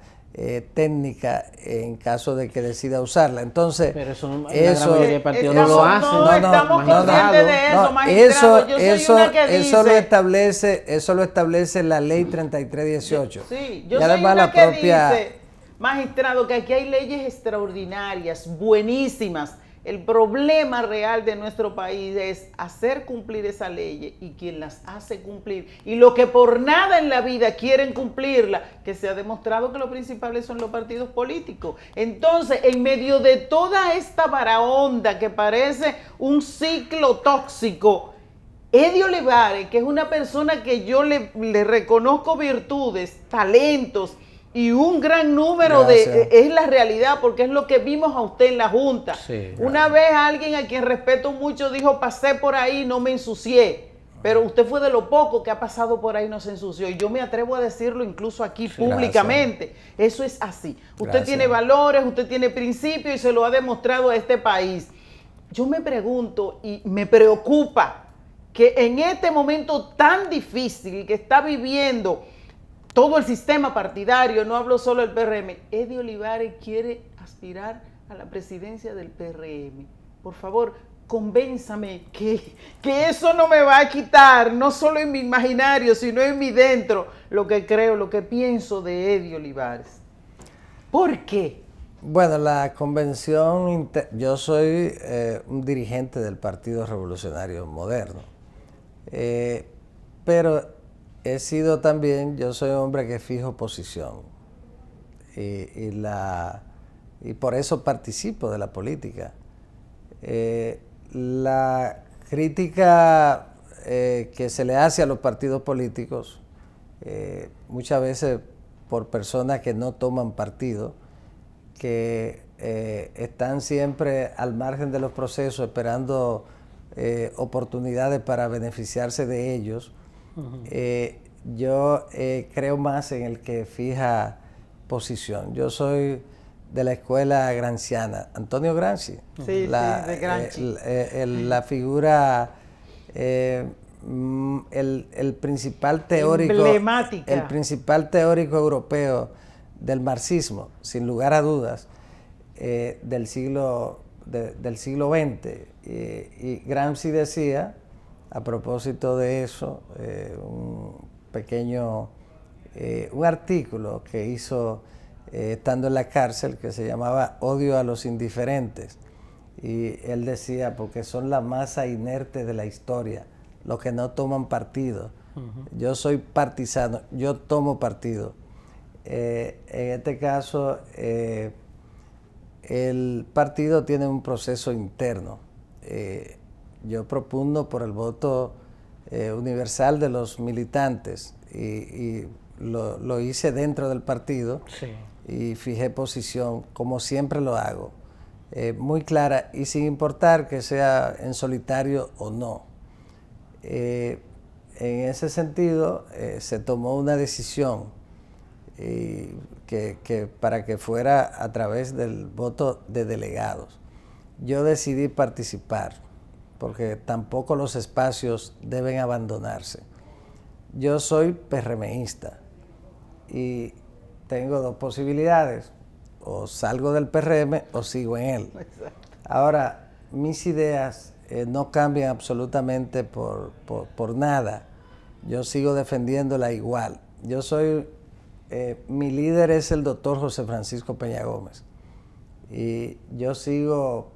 técnica en caso de que decida usarla. Entonces, Pero eso la gran mayoría de partidos no lo hacen. No, estamos conscientes de eso, magistrado. Yo soy una que dice... eso lo establece la ley 3318. Sí, yo y soy además una la que propia... dice, magistrado, que aquí hay leyes extraordinarias, buenísimas. El problema real de nuestro país es hacer cumplir esa ley y quien las hace cumplir. Y lo que por nada en la vida quieren cumplirla, que se ha demostrado que los principales son los partidos políticos. Entonces, en medio de toda esta varaonda que parece un ciclo tóxico, Eddie Olivares, que es una persona que yo le reconozco virtudes, talentos, y un gran número es la realidad, porque es lo que vimos a usted en la Junta. Sí, una vez alguien a quien respeto mucho dijo, pasé por ahí, no me ensucié. Pero usted fue de lo poco que ha pasado por ahí, no se ensució. Y yo me atrevo a decirlo incluso aquí públicamente. Eso es así. Usted tiene valores, usted tiene principios y se lo ha demostrado a este país. Yo me pregunto y me preocupa que en este momento tan difícil que está viviendo todo el sistema partidario, no hablo solo del PRM, Eddie Olivares quiere aspirar a la presidencia del PRM. Por favor, convénzame que eso no me va a quitar, no solo en mi imaginario, sino en mi dentro, lo que creo, lo que pienso de Eddie Olivares. ¿Por qué? Bueno, la convención, yo soy un dirigente del Partido Revolucionario Moderno, pero he sido también, yo soy un hombre que fijo posición y por eso participo de la política. La crítica que se le hace a los partidos políticos, muchas veces por personas que no toman partido, que están siempre al margen de los procesos esperando oportunidades para beneficiarse de ellos. Yo creo más en el que fija posición. Yo soy de la escuela granciana, Antonio Gramsci. Sí, de Gramsci. La figura, el principal teórico, emblemática. El principal teórico europeo del marxismo, sin lugar a dudas, del siglo XX. Y Gramsci decía, a propósito de eso, un artículo que hizo estando en la cárcel que se llamaba Odio a los indiferentes. Y él decía, porque son la masa inerte de la historia, los que no toman partido. Yo soy partisano, yo tomo partido. En este caso, el partido tiene un proceso interno. Yo propugno por el voto universal de los militantes y lo hice dentro del partido y fijé posición, como siempre lo hago, muy clara y sin importar que sea en solitario o no. En ese sentido, se tomó una decisión que para que fuera a través del voto de delegados. Yo decidí participar, porque tampoco los espacios deben abandonarse. Yo soy PRMista y tengo dos posibilidades, o salgo del PRM o sigo en él. Ahora, mis ideas no cambian absolutamente por nada. Yo sigo defendiéndola igual. Yo soy, mi líder es el doctor José Francisco Peña Gómez y yo sigo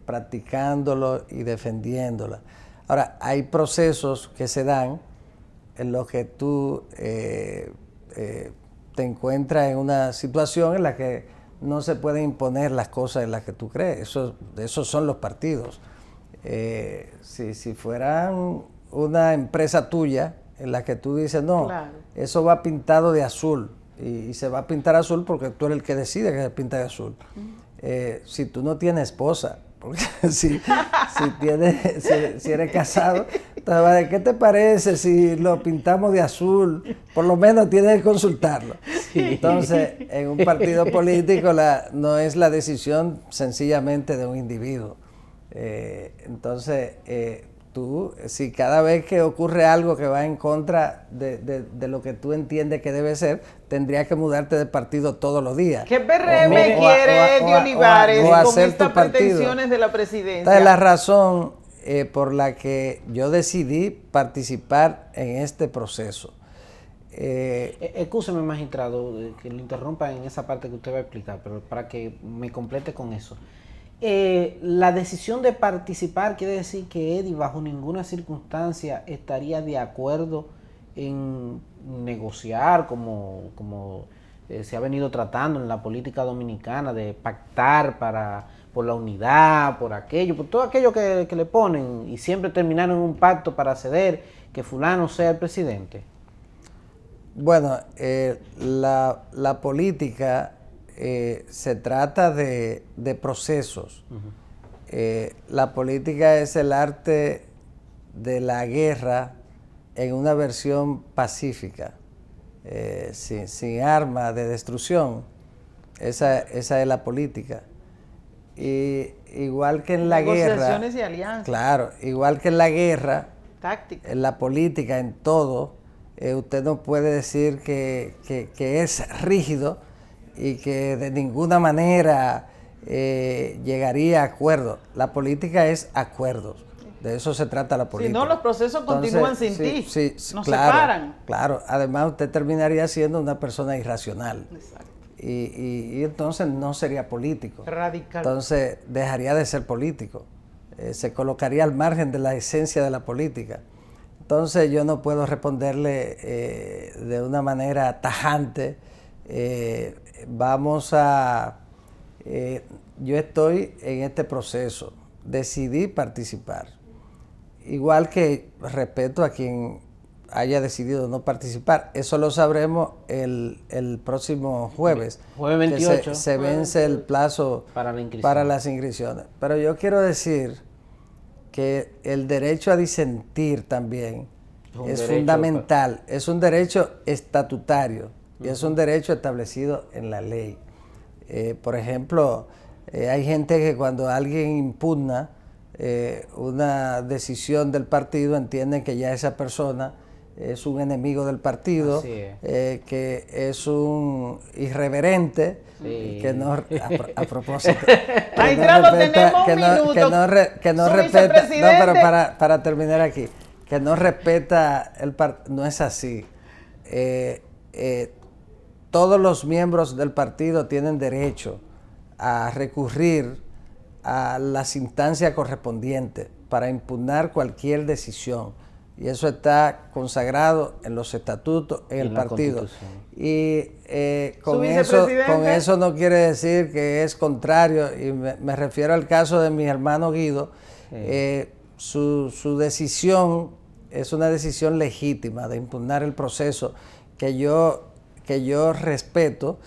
practicándolo y defendiéndola. Ahora, hay procesos que se dan en los que tú te encuentras en una situación en la que no se pueden imponer las cosas en las que tú crees. Esos son los partidos. Si fueran una empresa tuya en la que tú dices, no, claro, eso va pintado de azul y se va a pintar azul porque tú eres el que decide que se pinta de azul. Si tú no tienes esposa, porque si eres casado, entonces, ¿qué te parece si lo pintamos de azul? Por lo menos tienes que consultarlo. Sí. Entonces, en un partido político no es la decisión sencillamente de un individuo. Entonces, tú, si cada vez que ocurre algo que va en contra de lo que tú entiendes que debe ser, tendrías que mudarte de partido todos los días. ¿Qué PRM quiere Eddie Olivares con estas pretensiones de la presidencia? Esta es la razón por la que yo decidí participar en este proceso. Excúseme, magistrado, que lo interrumpa en esa parte que usted va a explicar, pero para que me complete con eso. La decisión de participar quiere decir que Eddie bajo ninguna circunstancia estaría de acuerdo en negociar como se ha venido tratando en la política dominicana, de pactar por la unidad, por aquello, por todo aquello que le ponen y siempre terminar en un pacto para ceder que fulano sea el presidente. Bueno, la política se trata de procesos. La política es el arte de la guerra en una versión pacífica, sin armas de destrucción. Esa es la política. Y igual que en la guerra, negociaciones y alianzas. Claro, igual que en la guerra, táctica. En la política, en todo, usted no puede decir que es rígido y que de ninguna manera llegaría a acuerdos. La política es acuerdos. De eso se trata la política. Si no, los procesos continúan sin ti. Nos claro, separan. Claro, además usted terminaría siendo una persona irracional. Exacto. Y entonces no sería político. Radical. Entonces dejaría de ser político. Se colocaría al margen de la esencia de la política. Entonces yo no puedo responderle de una manera tajante. Yo estoy en este proceso. Decidí participar. Igual que respeto a quien haya decidido no participar. Eso lo sabremos el próximo jueves. Jueves 28. Que se vence el plazo para las inscripciones. Pero yo quiero decir que el derecho a disentir también es fundamental. Es un derecho estatutario y es un derecho establecido en la ley. Por ejemplo, hay gente que cuando alguien impugna una decisión del partido entiende que ya esa persona es un enemigo del partido, que es un irreverente, que no, a propósito, que no respeta, pero para terminar aquí, que no respeta el partido. No es así. Todos los miembros del partido tienen derecho a recurrir a las instancias correspondientes para impugnar cualquier decisión. Y eso está consagrado en los estatutos, en el partido. Y con eso no quiere decir que es contrario, y me refiero al caso de mi hermano Guido. Su decisión es una decisión legítima de impugnar el proceso que yo respeto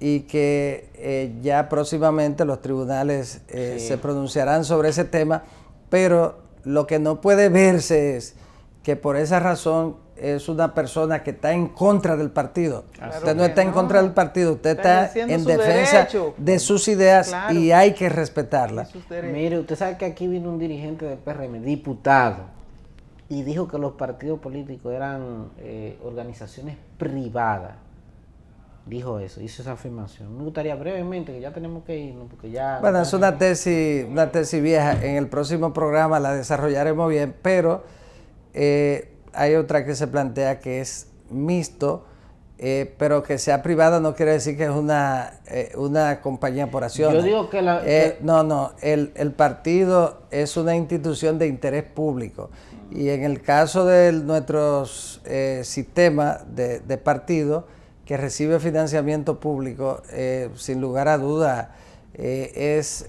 y que ya próximamente los tribunales se pronunciarán sobre ese tema, pero lo que no puede verse es que por esa razón es una persona que está en contra del partido. Claro, usted no está en contra del partido, usted está en defensa de sus ideas, y hay que respetarlas. Mire, usted sabe que aquí vino un dirigente del PRM, diputado, y dijo que los partidos políticos eran organizaciones privadas. Dijo eso, hizo esa afirmación. Me gustaría brevemente, que ya tenemos que irnos, porque ya... Bueno, es una tesis vieja. En el próximo programa la desarrollaremos bien, pero hay otra que se plantea que es mixto, pero que sea privada no quiere decir que es una compañía por acciones. Yo digo que el partido es una institución de interés público. Y en el caso de nuestros sistemas de partido que recibe financiamiento público, sin lugar a duda, es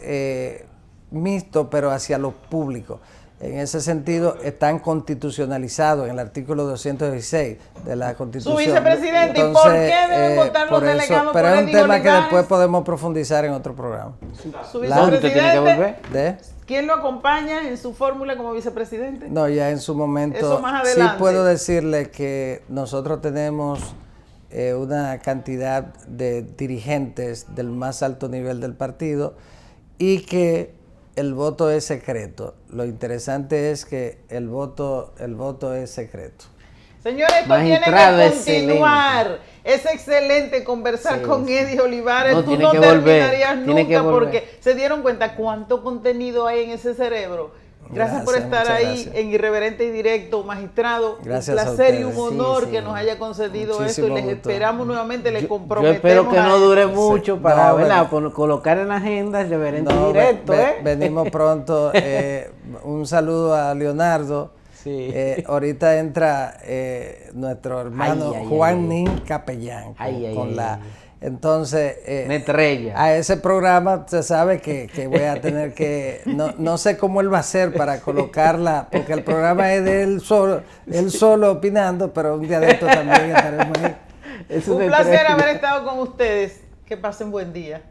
mixto, pero hacia lo público. En ese sentido, están constitucionalizados en el artículo 216 de la Constitución. Su vicepresidente, ¿y por qué deben votar los delegados? Pero es un tema que después podemos profundizar en otro programa. Su vicepresidente, ¿De? ¿quién lo acompaña en su fórmula como vicepresidente? No, ya en su momento. Eso más adelante. Sí puedo decirle que nosotros tenemos una cantidad de dirigentes del más alto nivel del partido y que el voto es secreto. Lo interesante es que el voto es secreto. Señores, esto tiene que continuar. Es excelente conversar con Eddie Olivares. Tú no terminarías nunca porque se dieron cuenta cuánto contenido hay en ese cerebro. Gracias por estar ahí en Irreverente y Directo, magistrado. Gracias, un placer y un honor que nos haya concedido muchísimo esto y les esperamos nuevamente, les comprometemos. Yo espero que no dure mucho para colocar en la agenda Irreverente y Directo. Venimos pronto. Un saludo a Leonardo. Sí. Ahorita entra nuestro hermano Juan Nin Capellán con la... Entonces, a ese programa se sabe que voy a tener que, no sé cómo él va a hacer para colocarla, porque el programa es de él solo opinando, pero un día de esto también estaremos ahí. Un placer haber estado con ustedes. Que pasen buen día.